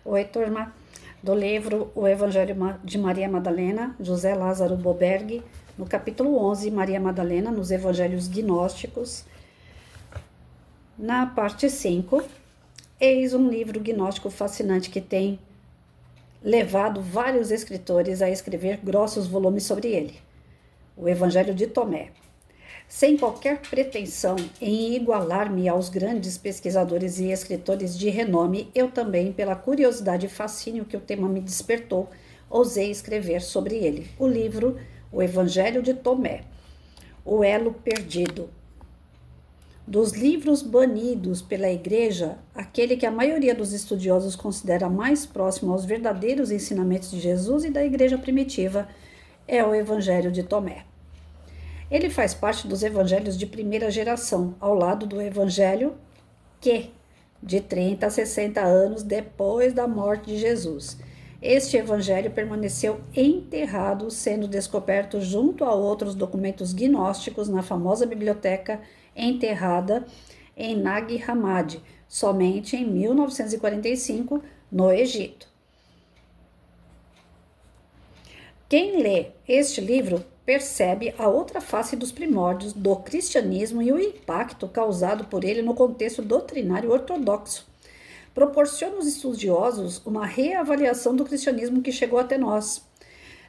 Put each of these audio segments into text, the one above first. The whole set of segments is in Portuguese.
Oi, turma, do livro O Evangelho de Maria Madalena, José Lázaro Boberg, no capítulo 11, Maria Madalena, nos Evangelhos Gnósticos, na parte 5, eis um livro gnóstico fascinante que tem levado vários escritores a escrever grossos volumes sobre ele, o Evangelho de Tomé. Sem qualquer pretensão em igualar-me aos grandes pesquisadores e escritores de renome, eu também, pela curiosidade e fascínio que o tema me despertou, ousei escrever sobre ele. O livro O Evangelho de Tomé, O Elo Perdido. Dos livros banidos pela Igreja, aquele que a maioria dos estudiosos considera mais próximo aos verdadeiros ensinamentos de Jesus e da Igreja primitiva é o Evangelho de Tomé. Ele faz parte dos evangelhos de primeira geração, ao lado do evangelho que, de 30 a 60 anos depois da morte de Jesus. Este evangelho permaneceu enterrado, sendo descoberto junto a outros documentos gnósticos na famosa biblioteca enterrada em Nag Hammadi, somente em 1945, no Egito. Quem lê este livro percebe a outra face dos primórdios do cristianismo e o impacto causado por ele no contexto doutrinário ortodoxo. Proporciona aos estudiosos uma reavaliação do cristianismo que chegou até nós.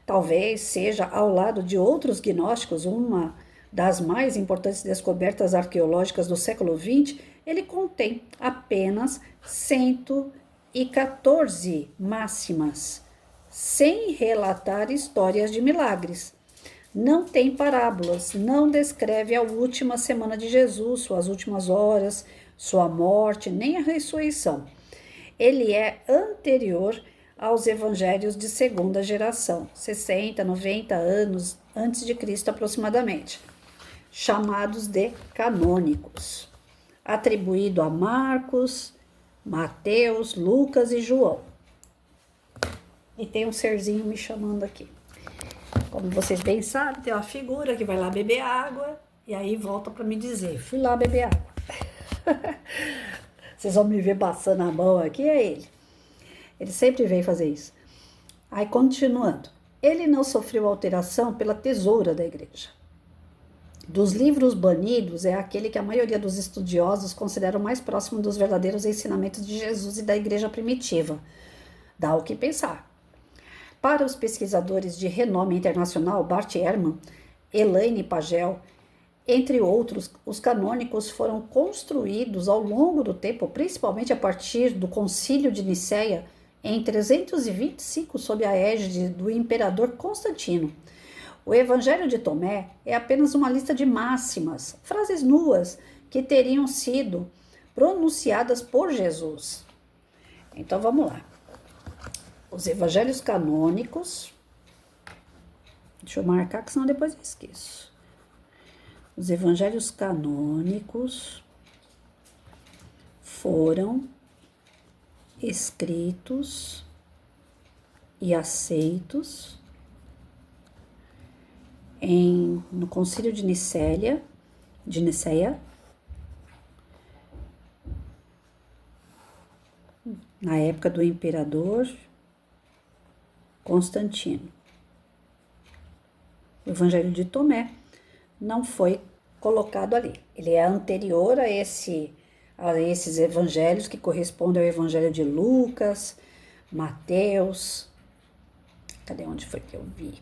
Talvez seja, ao lado de outros gnósticos, uma das mais importantes descobertas arqueológicas do século XX, ele contém apenas 114 máximas, sem relatar histórias de milagres. Não tem parábolas, não descreve a última semana de Jesus, suas últimas horas, sua morte, nem a ressurreição. Ele é anterior aos evangelhos de segunda geração, 60, 90 anos antes de Cristo aproximadamente, chamados de canônicos, atribuído a Marcos, Mateus, Lucas e João. E tem um serzinho me chamando aqui. Como vocês bem sabem, tem uma figura que vai lá beber água e aí volta para me dizer, fui lá beber água. Vocês vão me ver passando a mão aqui, é ele. Ele sempre vem fazer isso. Aí, continuando. Ele não sofreu alteração pela tesoura da igreja. Dos livros banidos, é aquele que a maioria dos estudiosos consideram mais próximo dos verdadeiros ensinamentos de Jesus e da igreja primitiva. Dá o que pensar. Para os pesquisadores de renome internacional, Bart Ehrman, Elaine Pagel, entre outros, os canônicos foram construídos ao longo do tempo, principalmente a partir do Concílio de Nicéia, em 325, sob a égide do imperador Constantino. O Evangelho de Tomé é apenas uma lista de máximas, frases nuas, que teriam sido pronunciadas por Jesus. Então vamos lá. Os evangelhos canônicos, deixa eu marcar que senão depois eu esqueço. Os evangelhos canônicos foram escritos e aceitos no Concílio de Nicéia, na época do imperador Constantino. O Evangelho de Tomé não foi colocado ali. Ele é anterior a esses evangelhos que correspondem ao Evangelho de Lucas, Mateus. Cadê onde foi que eu vi?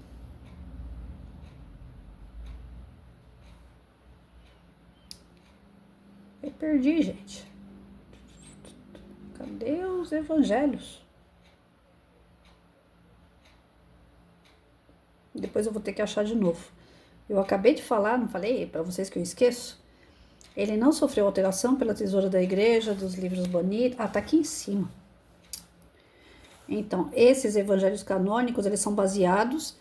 Eu perdi, gente. Cadê os evangelhos? Depois eu vou ter que achar de novo. Eu acabei de falar, não falei para vocês que eu esqueço? Ele não sofreu alteração pela tesoura da igreja, dos livros banidos. Ah, tá aqui em cima. Então, esses evangelhos canônicos, eles são baseados,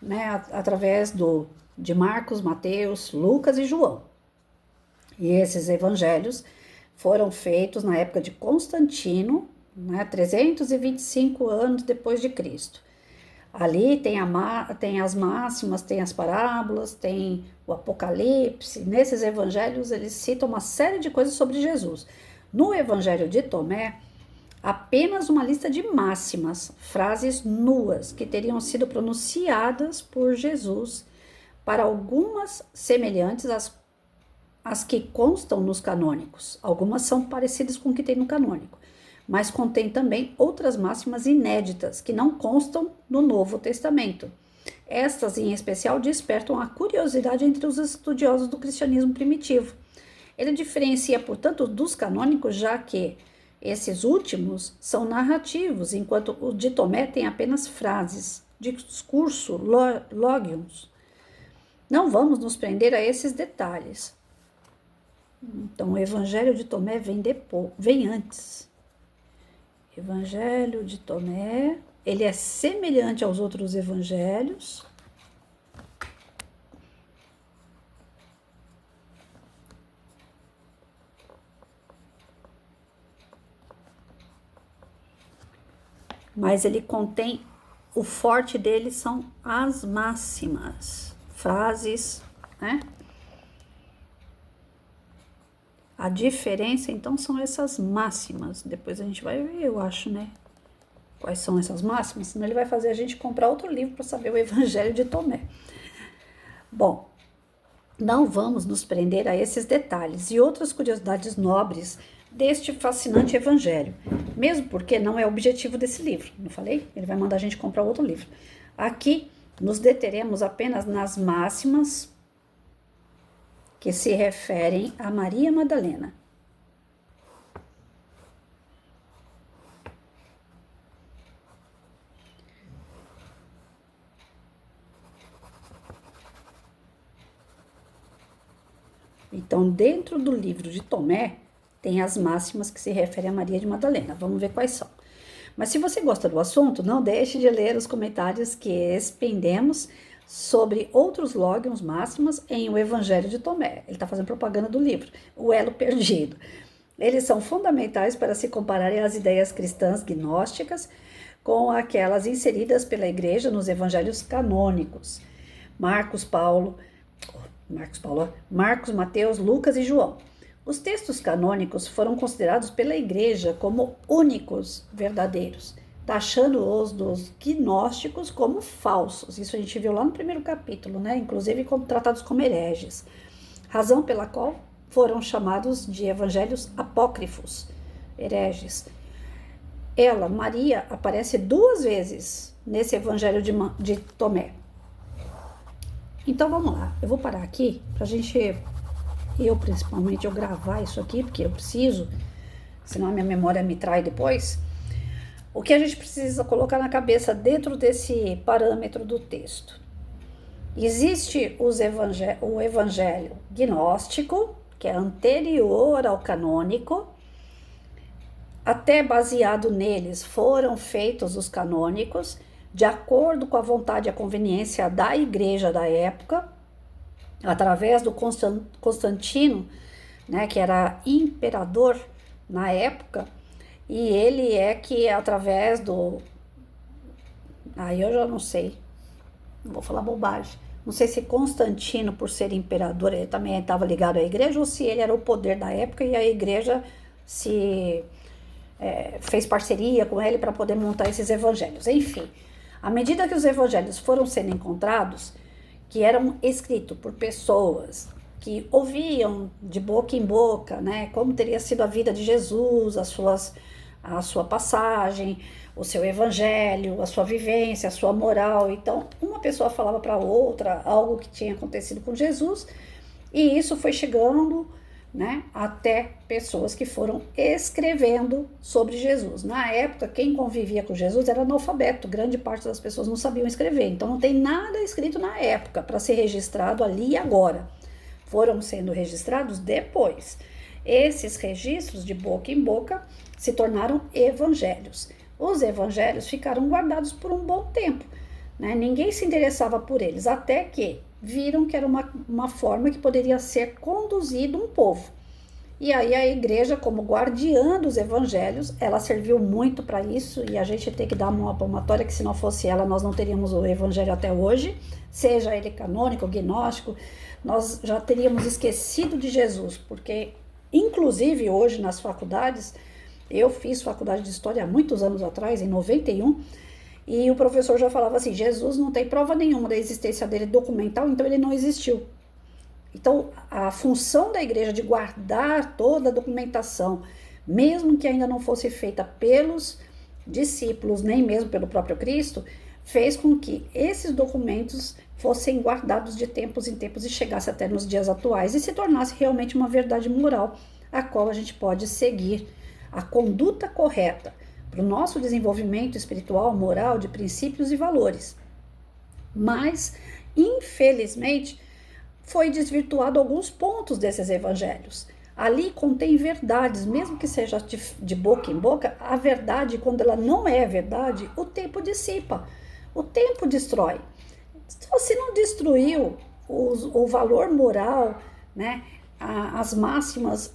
né, através de Marcos, Mateus, Lucas e João. E esses evangelhos foram feitos na época de Constantino, né, 325 anos depois de Cristo. Ali tem as máximas, tem as parábolas, tem o Apocalipse. Nesses evangelhos eles citam uma série de coisas sobre Jesus. No Evangelho de Tomé, apenas uma lista de máximas, frases nuas que teriam sido pronunciadas por Jesus, para algumas semelhantes às que constam nos canônicos. Algumas são parecidas com o que tem no canônico, mas contém também outras máximas inéditas que não constam no Novo Testamento. Estas, em especial, despertam a curiosidade entre os estudiosos do cristianismo primitivo. Ele diferencia, portanto, dos canônicos, já que esses últimos são narrativos, enquanto o de Tomé tem apenas frases, discurso, logions. Não vamos nos prender a esses detalhes. Então, o Evangelho de Tomé vem antes. Evangelho de Tomé, ele é semelhante aos outros evangelhos. Mas ele contém, o forte dele são as máximas, frases, né? A diferença, então, são essas máximas. Depois a gente vai ver, eu acho, né? Quais são essas máximas? Senão ele vai fazer a gente comprar outro livro para saber o Evangelho de Tomé. Bom, não vamos nos prender a esses detalhes e outras curiosidades nobres deste fascinante evangelho, mesmo porque não é o objetivo desse livro, não falei? Ele vai mandar a gente comprar outro livro. Aqui nos deteremos apenas nas máximas que se referem a Maria Madalena. Então, dentro do livro de Tomé, tem as máximas que se referem a Maria de Madalena. Vamos ver quais são. Mas se você gosta do assunto, não deixe de ler os comentários que expendemos sobre outros logions máximas em O Evangelho de Tomé. Ele está fazendo propaganda do livro, O Elo Perdido. Eles são fundamentais para se compararem às ideias cristãs gnósticas com aquelas inseridas pela Igreja nos evangelhos canônicos. Marcos, Mateus, Lucas e João. Os textos canônicos foram considerados pela Igreja como únicos verdadeiros, taxando-os dos gnósticos como falsos. Isso a gente viu lá no primeiro capítulo, né? Inclusive tratados como hereges. Razão pela qual foram chamados de evangelhos apócrifos, hereges. Ela, Maria, aparece 2 vezes nesse evangelho de Tomé. Então vamos lá, eu vou parar aqui pra gente, principalmente, eu gravar isso aqui, porque eu preciso, senão a minha memória me trai depois. O que a gente precisa colocar na cabeça dentro desse parâmetro do texto? Existe o evangelho gnóstico, que é anterior ao canônico, até baseado neles foram feitos os canônicos, de acordo com a vontade e a conveniência da igreja da época, através do Constantino, né, que era imperador na época, e ele é que através do... Aí eu já não sei, não vou falar bobagem, não sei se Constantino, por ser imperador, ele também estava ligado à igreja, ou se ele era o poder da época e a igreja fez parceria com ele para poder montar esses evangelhos. Enfim, à medida que os evangelhos foram sendo encontrados, que eram escritos por pessoas que ouviam de boca em boca, né, como teria sido a vida de Jesus, a sua passagem, o seu evangelho, a sua vivência, a sua moral. Então, uma pessoa falava para outra algo que tinha acontecido com Jesus, e isso foi chegando, né, até pessoas que foram escrevendo sobre Jesus. Na época, quem convivia com Jesus era analfabeto, grande parte das pessoas não sabiam escrever, então não tem nada escrito na época para ser registrado ali e agora. Foram sendo registrados depois. Esses registros de boca em boca se tornaram evangelhos. Os evangelhos ficaram guardados por um bom tempo, né? Ninguém se interessava por eles, até que viram que era uma forma que poderia ser conduzido um povo. E aí a igreja, como guardiã dos evangelhos, ela serviu muito para isso, e a gente tem que dar uma palmatória que se não fosse ela, nós não teríamos o evangelho até hoje, seja ele canônico, gnóstico, nós já teríamos esquecido de Jesus, porque inclusive hoje nas faculdades Eu fiz faculdade de História há muitos anos atrás, em 91, e o professor já falava assim, Jesus não tem prova nenhuma da existência dele documental, então ele não existiu. Então, a função da igreja de guardar toda a documentação, mesmo que ainda não fosse feita pelos discípulos, nem mesmo pelo próprio Cristo, fez com que esses documentos fossem guardados de tempos em tempos e chegasse até nos dias atuais e se tornasse realmente uma verdade moral, a qual a gente pode seguir a conduta correta para o nosso desenvolvimento espiritual, moral, de princípios e valores. Mas, infelizmente, foi desvirtuado alguns pontos desses evangelhos. Ali contém verdades, mesmo que seja de boca em boca, a verdade, quando ela não é verdade, o tempo dissipa, o tempo destrói. Se não destruiu o valor moral, né, as máximas,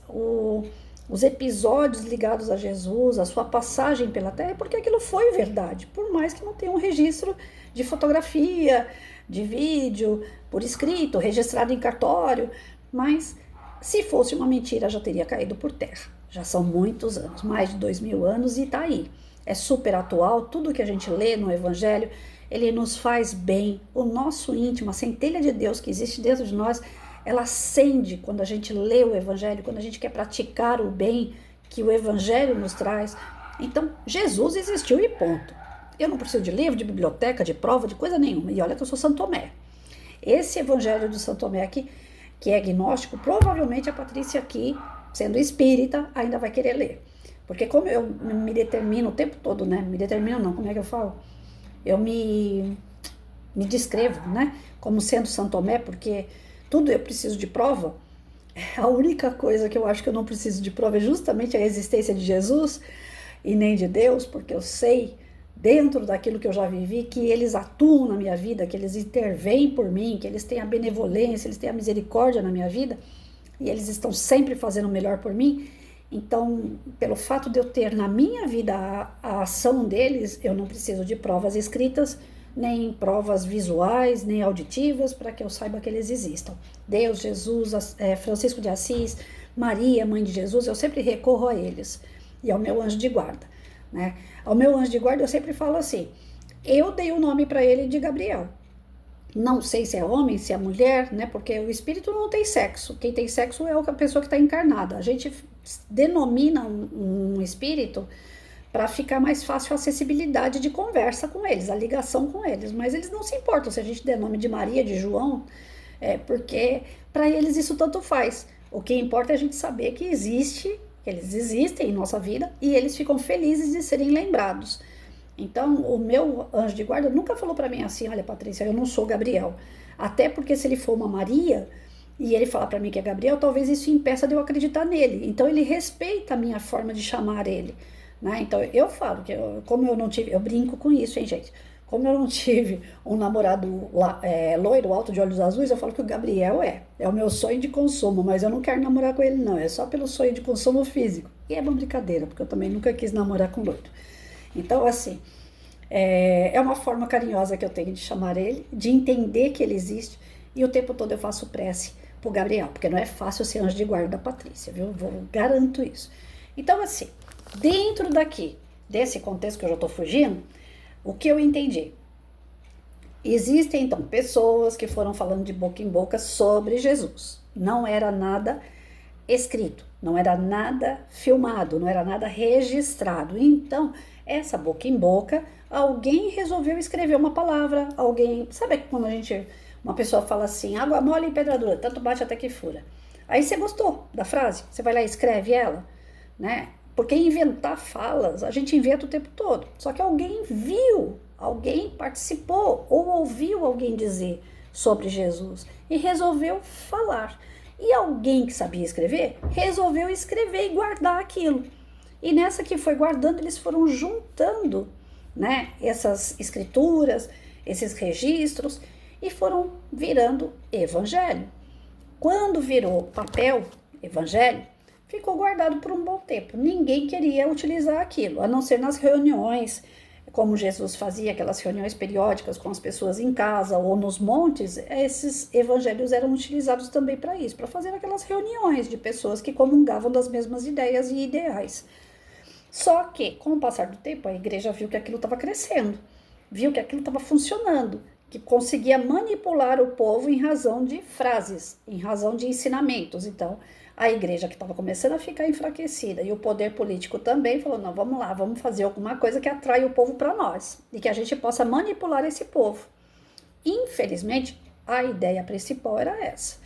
os episódios ligados a Jesus, a sua passagem pela terra, é porque aquilo foi verdade, por mais que não tenha um registro de fotografia, de vídeo, por escrito, registrado em cartório, mas se fosse uma mentira já teria caído por terra. Já são muitos anos, mais de 2000 anos e tá aí. É super atual, tudo que a gente lê no Evangelho, ele nos faz bem. O nosso íntimo, a centelha de Deus que existe dentro de nós, ela acende quando a gente lê o Evangelho, quando a gente quer praticar o bem que o Evangelho nos traz. Então, Jesus existiu e ponto. Eu não preciso de livro, de biblioteca, de prova, de coisa nenhuma. E olha que eu sou Santo Tomé. Esse Evangelho de Santo Tomé aqui, que é agnóstico, provavelmente a Patrícia aqui, sendo espírita, ainda vai querer ler. Porque como eu me determino o tempo todo, né? Me determino não, como é que eu falo? Eu me descrevo, né? Como sendo Santo Tomé, porque tudo eu preciso de prova. A única coisa que eu acho que eu não preciso de prova é justamente a existência de Jesus e nem de Deus, porque eu sei, dentro daquilo que eu já vivi, que eles atuam na minha vida, que eles intervêm por mim, que eles têm a benevolência, eles têm a misericórdia na minha vida, e eles estão sempre fazendo o melhor por mim. Então, pelo fato de eu ter na minha vida a ação deles, eu não preciso de provas escritas, nem provas visuais, nem auditivas, para que eu saiba que eles existam. Deus, Jesus, Francisco de Assis, Maria, mãe de Jesus, eu sempre recorro a eles, e ao meu anjo de guarda, né? Ao meu anjo de guarda eu sempre falo assim, eu dei o nome para ele de Gabriel. Não sei se é homem, se é mulher, né? Porque o espírito não tem sexo. Quem tem sexo é a pessoa que está encarnada. A gente denomina um espírito para ficar mais fácil a acessibilidade de conversa com eles, a ligação com eles. Mas eles não se importam se a gente der nome de Maria, de João, porque para eles isso tanto faz. O que importa é a gente saber que eles existem em nossa vida e eles ficam felizes de serem lembrados. Então, o meu anjo de guarda nunca falou para mim assim, olha, Patrícia, eu não sou Gabriel. Até porque se ele for uma Maria e ele falar para mim que é Gabriel, talvez isso impeça de eu acreditar nele. Então, ele respeita a minha forma de chamar ele, né? Então, eu falo que como eu não tive, eu brinco com isso, hein, gente? Como eu não tive um namorado loiro, alto de olhos azuis, eu falo que o Gabriel é o meu sonho de consumo, mas eu não quero namorar com ele não, é só pelo sonho de consumo físico. E é uma brincadeira, porque eu também nunca quis namorar com loiro. Então, assim, é uma forma carinhosa que eu tenho de chamar ele, de entender que ele existe, e o tempo todo eu faço prece pro Gabriel, porque não é fácil ser anjo de guarda da Patrícia, viu? Garanto isso. Então, assim, dentro desse contexto que eu já tô fugindo, o que eu entendi? Existem, então, pessoas que foram falando de boca em boca sobre Jesus. Não era nada escrito, não era nada filmado, não era nada registrado. Então, essa boca em boca, alguém resolveu escrever uma palavra, sabe quando uma pessoa fala assim, água mole em pedra dura, tanto bate até que fura. Aí você gostou da frase, você vai lá e escreve ela, né? Porque inventar falas, a gente inventa o tempo todo. Só que alguém viu, alguém participou ou ouviu alguém dizer sobre Jesus e resolveu falar. E alguém que sabia escrever, resolveu escrever e guardar aquilo. E nessa que foi guardando, eles foram juntando, né, essas escrituras, esses registros, e foram virando evangelho. Quando virou papel, evangelho, ficou guardado por um bom tempo. Ninguém queria utilizar aquilo, a não ser nas reuniões, como Jesus fazia aquelas reuniões periódicas com as pessoas em casa ou nos montes. Esses evangelhos eram utilizados também para isso, para fazer aquelas reuniões de pessoas que comungavam das mesmas ideias e ideais. Só que, com o passar do tempo, a igreja viu que aquilo estava crescendo, viu que aquilo estava funcionando, que conseguia manipular o povo em razão de frases, em razão de ensinamentos. Então, a igreja que estava começando a ficar enfraquecida e o poder político também falou, não, vamos lá, vamos fazer alguma coisa que atrai o povo para nós e que a gente possa manipular esse povo. Infelizmente, a ideia principal era essa.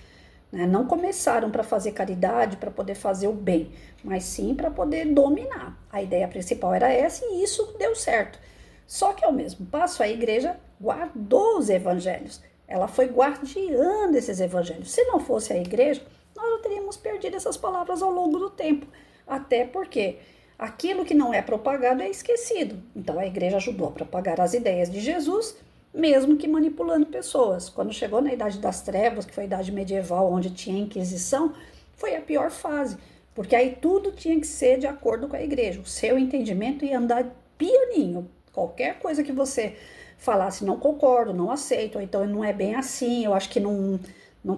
Não começaram para fazer caridade, para poder fazer o bem, mas sim para poder dominar. A ideia principal era essa e isso deu certo. Só que ao mesmo passo a igreja guardou os evangelhos. Ela foi guardiã desses evangelhos. Se não fosse a igreja, nós não teríamos perdido essas palavras ao longo do tempo. Até porque aquilo que não é propagado é esquecido. Então a igreja ajudou a propagar as ideias de Jesus, mesmo que manipulando pessoas. Quando chegou na Idade das Trevas, que foi a Idade Medieval, onde tinha a Inquisição, foi a pior fase, porque aí tudo tinha que ser de acordo com a igreja. O seu entendimento ia andar pianinho. Qualquer coisa que você falasse, não concordo, não aceito, ou então não é bem assim, eu acho que não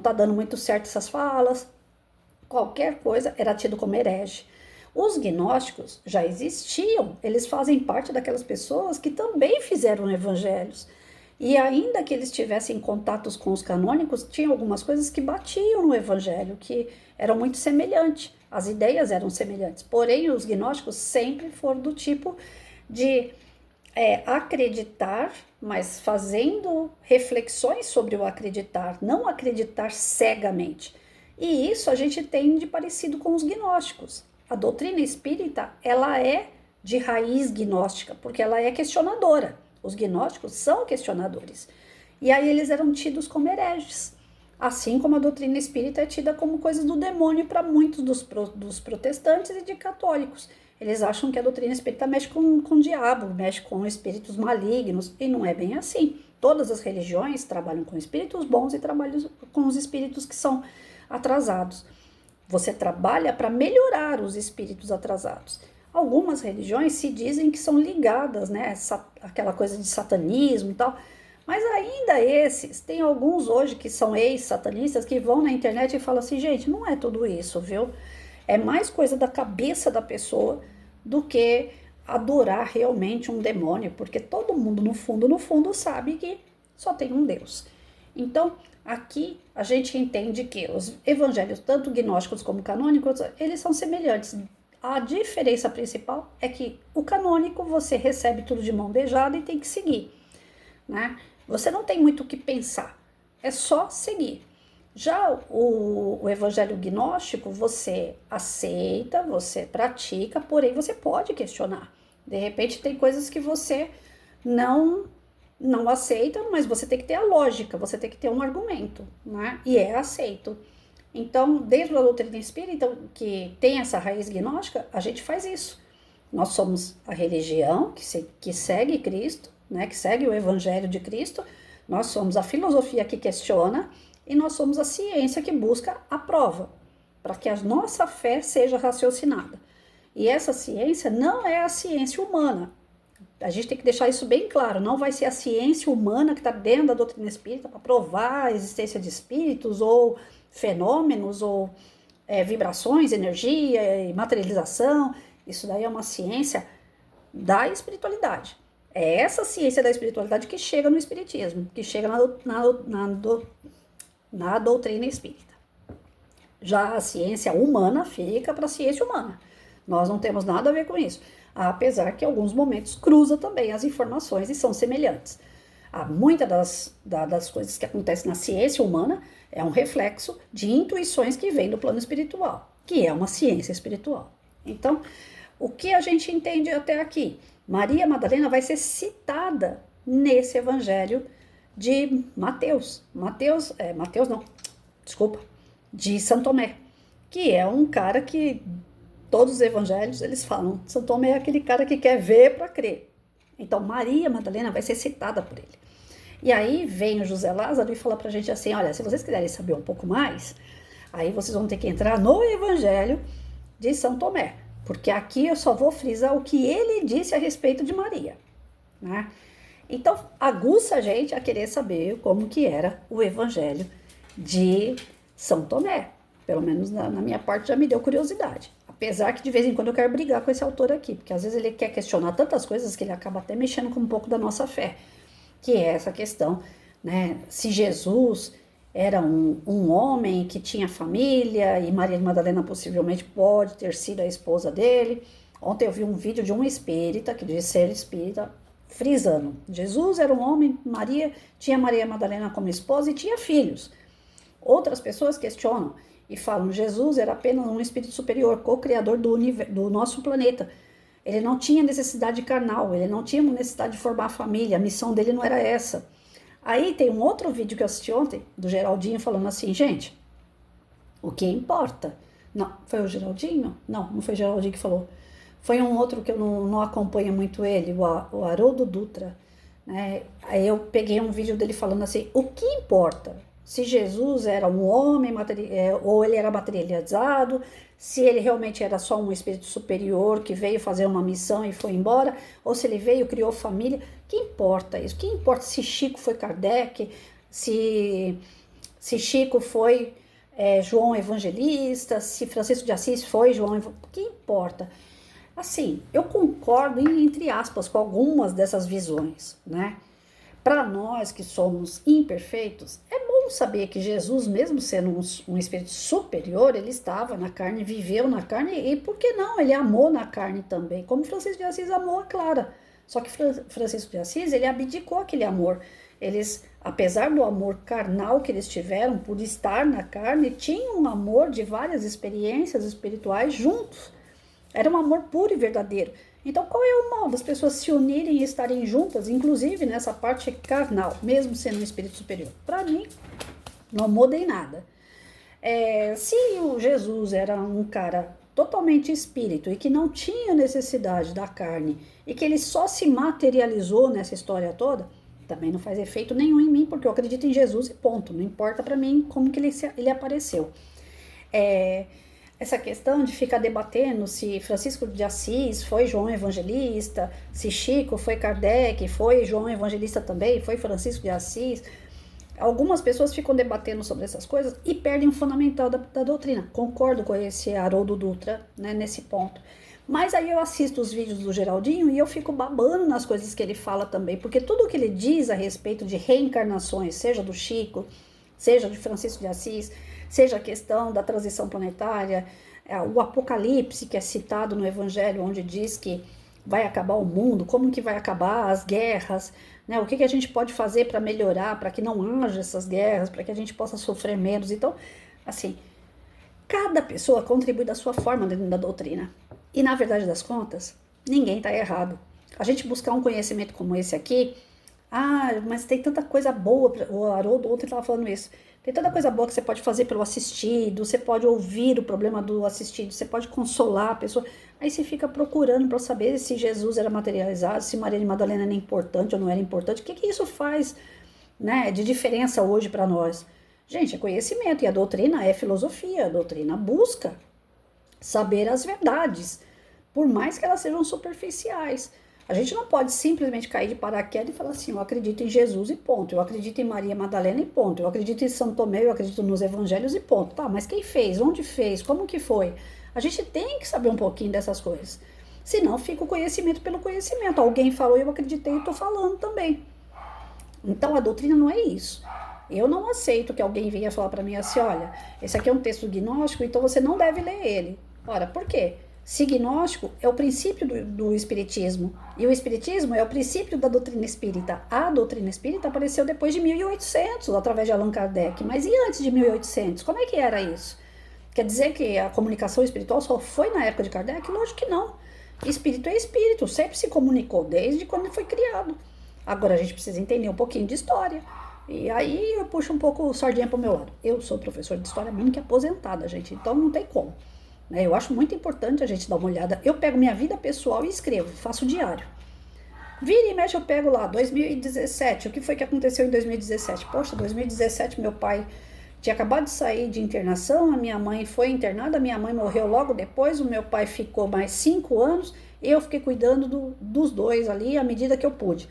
tá dando muito certo essas falas, qualquer coisa era tido como herege. Os gnósticos já existiam, eles fazem parte daquelas pessoas que também fizeram evangelhos. E ainda que eles tivessem contatos com os canônicos, tinha algumas coisas que batiam no evangelho, que eram muito semelhantes. As ideias eram semelhantes. Porém, os gnósticos sempre foram do tipo de acreditar, mas fazendo reflexões sobre o acreditar, não acreditar cegamente. E isso a gente tem de parecido com os gnósticos. A doutrina espírita, ela é de raiz gnóstica, porque ela é questionadora. Os gnósticos são questionadores. E aí eles eram tidos como hereges. Assim como a doutrina espírita é tida como coisa do demônio para muitos dos protestantes e de católicos. Eles acham que a doutrina espírita mexe com o diabo, mexe com espíritos malignos, e não é bem assim. Todas as religiões trabalham com espíritos bons e trabalham com os espíritos que são atrasados. Você trabalha para melhorar os espíritos atrasados. Algumas religiões se dizem que são ligadas, né, aquela coisa de satanismo e tal, mas ainda esses, tem alguns hoje que são ex-satanistas que vão na internet e falam assim, gente, não é tudo isso, viu? É mais coisa da cabeça da pessoa do que adorar realmente um demônio, porque todo mundo no fundo sabe que só tem um Deus. Então, aqui a gente entende que os evangelhos, tanto gnósticos como canônicos, eles são semelhantes. A diferença principal é que o canônico você recebe tudo de mão beijada e tem que seguir, né? Você não tem muito o que pensar, é só seguir. Já o evangelho gnóstico, você aceita, você pratica, porém você pode questionar. De repente tem coisas que você não aceita, mas você tem que ter a lógica, você tem que ter um argumento, né? E é aceito. Então, dentro da doutrina espírita, que tem essa raiz gnóstica, a gente faz isso. Nós somos a religião que segue Cristo, né, que segue o evangelho de Cristo, nós somos a filosofia que questiona e nós somos a ciência que busca a prova, para que a nossa fé seja raciocinada. E essa ciência não é a ciência humana. A gente tem que deixar isso bem claro, não vai ser a ciência humana que está dentro da doutrina espírita para provar a existência de espíritos ou fenômenos ou vibrações, energia e materialização. Isso daí é uma ciência da espiritualidade. É essa ciência da espiritualidade que chega no espiritismo, que chega na doutrina espírita. Já a ciência humana fica para a ciência humana. Nós não temos nada a ver com isso. Apesar que em alguns momentos cruza também as informações e são semelhantes. Muitas das coisas que acontecem na ciência humana é um reflexo de intuições que vêm do plano espiritual, que é uma ciência espiritual. Então, o que a gente entende até aqui? Maria Madalena vai ser citada nesse evangelho de de São Tomé, que é um cara que todos os evangelhos eles falam, São Tomé é aquele cara que quer ver para crer. Então, Maria Madalena vai ser citada por ele. E aí vem o José Lázaro e fala pra gente assim, olha, se vocês quiserem saber um pouco mais, aí vocês vão ter que entrar no Evangelho de São Tomé, porque aqui eu só vou frisar o que ele disse a respeito de Maria, né? Então, aguça a gente a querer saber como que era o Evangelho de São Tomé. Pelo menos na minha parte já me deu curiosidade. Apesar que de vez em quando eu quero brigar com esse autor aqui, porque às vezes ele quer questionar tantas coisas que ele acaba até mexendo com um pouco da nossa fé, que é essa questão, né? Se Jesus era um homem que tinha família e Maria Madalena possivelmente pode ter sido a esposa dele. Ontem eu vi um vídeo de um espírita, que diz ser espírita, frisando. Jesus era um homem, Maria tinha Maria Madalena como esposa e tinha filhos. Outras pessoas questionam e falam, Jesus era apenas um espírito superior, co-criador do nosso planeta. Ele não tinha necessidade carnal, ele não tinha necessidade de formar família, a missão dele não era essa. Aí tem um outro vídeo que eu assisti ontem, do Geraldinho, falando assim, gente, o que importa? Não, foi o Geraldinho? Não foi o Geraldinho que falou. Foi um outro que eu não acompanho muito ele, o Haroldo Dutra. Né? Aí eu peguei um vídeo dele falando assim, o que importa? Se Jesus era um homem, ou ele era materializado, se ele realmente era só um espírito superior que veio fazer uma missão e foi embora, ou se ele veio, criou família, que importa isso? Que importa se Chico foi Kardec, se Chico foi João Evangelista, se Francisco de Assis foi João Evangelista, que importa? Assim, eu concordo, entre aspas, com algumas dessas visões, né? Para nós que somos imperfeitos, é bom saber que Jesus, mesmo sendo um espírito superior, ele estava na carne, viveu na carne e, por que não, ele amou na carne também, como Francisco de Assis amou a Clara. Só que Francisco de Assis, ele abdicou aquele amor. Eles, apesar do amor carnal que eles tiveram por estar na carne, tinham um amor de várias experiências espirituais juntos. Era um amor puro e verdadeiro. Então, qual é o mal das pessoas se unirem e estarem juntas, inclusive nessa parte carnal, mesmo sendo um espírito superior? Para mim, não muda em nada. Se o Jesus era um cara totalmente espírito e que não tinha necessidade da carne e que ele só se materializou nessa história toda, também não faz efeito nenhum em mim, porque eu acredito em Jesus e ponto. Não importa para mim como que ele apareceu. Essa questão de ficar debatendo se Francisco de Assis foi João Evangelista, se Chico foi Kardec, foi João Evangelista também, foi Francisco de Assis. Algumas pessoas ficam debatendo sobre essas coisas e perdem o fundamental da doutrina. Concordo com esse Haroldo Dutra, né, nesse ponto. Mas aí eu assisto os vídeos do Geraldinho e eu fico babando nas coisas que ele fala também, porque tudo que ele diz a respeito de reencarnações, seja do Chico, seja de Francisco de Assis, seja a questão da transição planetária, o Apocalipse, que é citado no Evangelho, onde diz que vai acabar o mundo, como que vai acabar as guerras, né? O que a gente pode fazer para melhorar, para que não haja essas guerras, para que a gente possa sofrer menos. Então, assim, cada pessoa contribui da sua forma dentro da doutrina. E, na verdade das contas, ninguém está errado. A gente buscar um conhecimento como esse aqui, mas tem tanta coisa boa, o Haroldo ontem estava falando isso, tem tanta coisa boa que você pode fazer pelo assistido, você pode ouvir o problema do assistido, você pode consolar a pessoa, aí você fica procurando para saber se Jesus era materializado, se Maria de Madalena era importante ou não era importante, o que isso faz, né, de diferença hoje para nós? Gente, é conhecimento, e a doutrina é filosofia, a doutrina busca saber as verdades, por mais que elas sejam superficiais. A gente não pode simplesmente cair de paraquedas e falar assim, eu acredito em Jesus e ponto, eu acredito em Maria Madalena e ponto, eu acredito em São Tomé, eu acredito nos evangelhos e ponto. Tá, mas quem fez? Onde fez? Como que foi? A gente tem que saber um pouquinho dessas coisas. Senão fica o conhecimento pelo conhecimento. Alguém falou e eu acreditei e estou falando também. Então a doutrina não é isso. Eu não aceito que alguém venha falar para mim assim, olha, esse aqui é um texto gnóstico, então você não deve ler ele. Ora, por quê? Se gnóstico é o princípio do espiritismo, e o espiritismo é o princípio da doutrina espírita. A doutrina espírita apareceu depois de 1800, através de Allan Kardec, mas e antes de 1800? Como é que era isso? Quer dizer que a comunicação espiritual só foi na época de Kardec? Lógico que não. Espírito é espírito, sempre se comunicou, desde quando foi criado. Agora a gente precisa entender um pouquinho de história. E aí eu puxo um pouco o sardinha pro meu lado. Eu sou professor de história minha que é aposentada, gente, então não tem como. Eu acho muito importante a gente dar uma olhada. Eu pego minha vida pessoal e escrevo, faço diário. Vira e mexe eu pego lá, 2017, o que foi que aconteceu em 2017? Poxa, 2017 meu pai tinha acabado de sair de internação, a minha mãe foi internada, a minha mãe morreu logo depois, o meu pai ficou mais 5 anos, eu fiquei cuidando dos dois ali à medida que eu pude.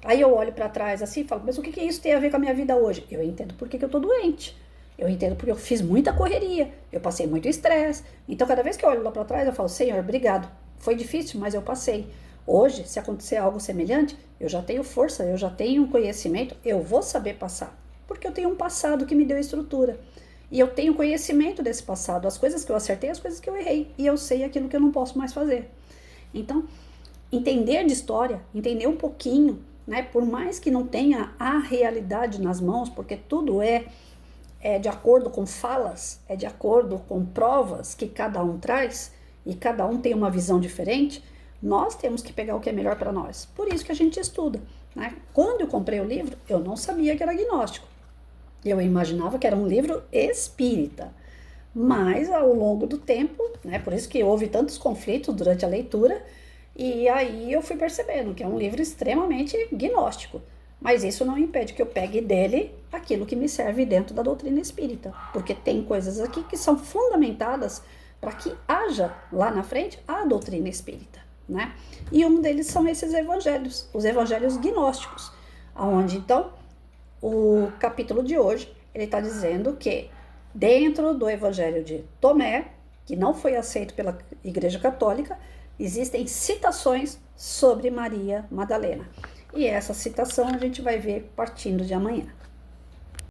Aí eu olho para trás assim e falo, mas o que isso tem a ver com a minha vida hoje? Eu entendo por que eu tô doente. Eu entendo porque eu fiz muita correria, eu passei muito estresse. Então, cada vez que eu olho lá para trás, eu falo, Senhor, obrigado. Foi difícil, mas eu passei. Hoje, se acontecer algo semelhante, eu já tenho força, eu já tenho um conhecimento, eu vou saber passar. Porque eu tenho um passado que me deu estrutura. E eu tenho conhecimento desse passado, as coisas que eu acertei, as coisas que eu errei. E eu sei aquilo que eu não posso mais fazer. Então, entender de história, entender um pouquinho, né? Por mais que não tenha a realidade nas mãos, porque tudo é de acordo com falas, é de acordo com provas que cada um traz, e cada um tem uma visão diferente, nós temos que pegar o que é melhor para nós. Por isso que a gente estuda, né? Quando eu comprei o livro, eu não sabia que era agnóstico. Eu imaginava que era um livro espírita. Mas ao longo do tempo, né, por isso que houve tantos conflitos durante a leitura, e aí eu fui percebendo que é um livro extremamente gnóstico. Mas isso não impede que eu pegue dele aquilo que me serve dentro da doutrina espírita, porque tem coisas aqui que são fundamentadas para que haja lá na frente a doutrina espírita, né? E um deles são esses evangelhos, os evangelhos gnósticos, aonde então o capítulo de hoje ele está dizendo que dentro do evangelho de Tomé, que não foi aceito pela Igreja Católica, existem citações sobre Maria Madalena. E essa citação a gente vai ver partindo de amanhã.